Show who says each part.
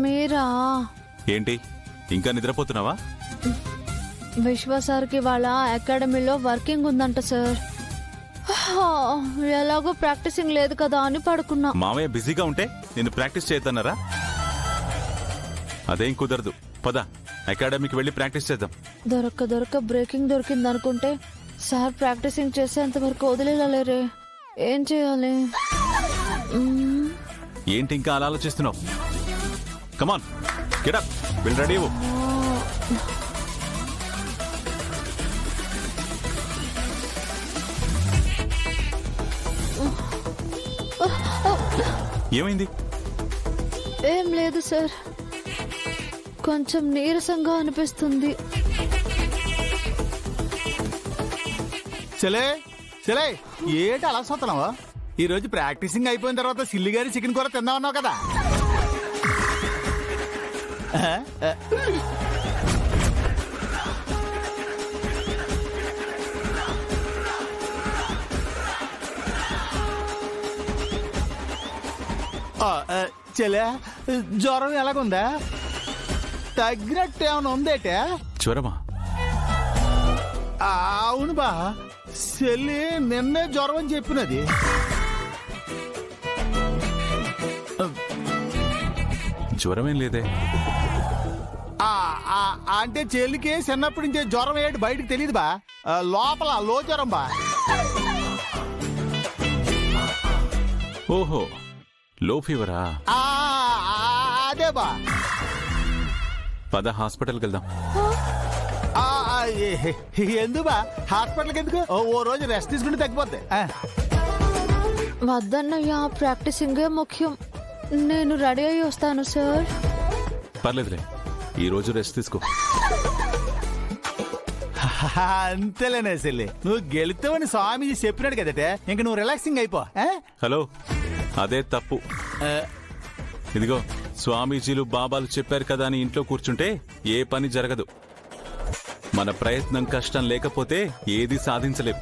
Speaker 1: మీరా?
Speaker 2: ఏంటి ఇంకా నిద్రపోతున్నావా?
Speaker 1: విశ్వ సార్కి వాళ్ళ అకాడమీలో వర్కింగ్ ఉందంట సార్. ఎలాగో ప్రాక్టీసింగ్ లేదు కదా అని పడుకున్నా.
Speaker 2: మామయ్య బిజీగా ఉంటే నేను ప్రాక్టీస్ చేద్దానరా? అదేం కుదరదు. పద అకాడమీకి వెళ్ళి ప్రాక్టీస్ చేద్దాం.
Speaker 1: దొరక్క బ్రేకింగ్ దొరికింది అనుకుంటే సార్ ప్రాక్టీసింగ్ చేసేంత వరకు వదిలేలేరే. ఏం చేయాలి?
Speaker 2: ఏంటి ఇంకా అలా ఆలోచిస్తున్నావు? కమాన్ గెట్ అప్, వెళ్ళి రెడీ అవ్వు. ఏమైంది?
Speaker 1: ఏం లేదు సార్, కొంచెం నీరసంగా అనిపిస్తుంది.
Speaker 3: చలే చలే ఏంటి అలా చూస్తున్నావా? ఈ రోజు ప్రాక్టీసింగ్ అయిపోయిన తర్వాత సిల్లి గారి చికెన్ కూర తిందామన్నావు కదా. చలే జ్వరం ఎలాగుందా? తగ్గినట్టు ఏమైనా ఉందేటే?
Speaker 2: జ్వరమా?
Speaker 3: అవును బా, చెల్లి నిన్నే జ్వరం అని చెప్పినది.
Speaker 2: జ్వరమేం లేదే.
Speaker 3: అంటే చెల్లికి చిన్నప్పటి నుంచే జ్వరం ఏంటి బయటకు తెలియదు బా, లోపల లో జ్వరం బా.
Speaker 2: ఓహో, లో ఫీవరా?
Speaker 3: అదే బా.
Speaker 2: పద హాస్పిటల్కి వెళ్దాం.
Speaker 3: ఎందుకు బా హాస్పిటల్కి ఎందుకు? ఓ రోజు రెస్ట్ తీసుకుంటే తగ్గిపోద్ది.
Speaker 1: వద్దన్నయ్యా, ప్రాక్టీసింగే ముఖ్యం. నేను రెడీ అయ్యి వస్తాను సార్.
Speaker 2: పర్లేదులే, ఈ రోజు రెస్ట్ తీసుకో.
Speaker 3: అంతేలేనే చెల్లి, నువ్వు గెలుతావని స్వామీజీ చెప్పినాడు కదటే, ఇంక నువ్వు రిలాక్సింగ్ అయిపో.
Speaker 2: హలో, అదే తప్పు. ఇదిగో స్వామీజీలు బాబాలు చెప్పారు కదా అని ఇంట్లో కూర్చుంటే ఏ పని జరగదు. మన ప్రయత్నం కష్టం లేకపోతే ఏది సాధించలేం.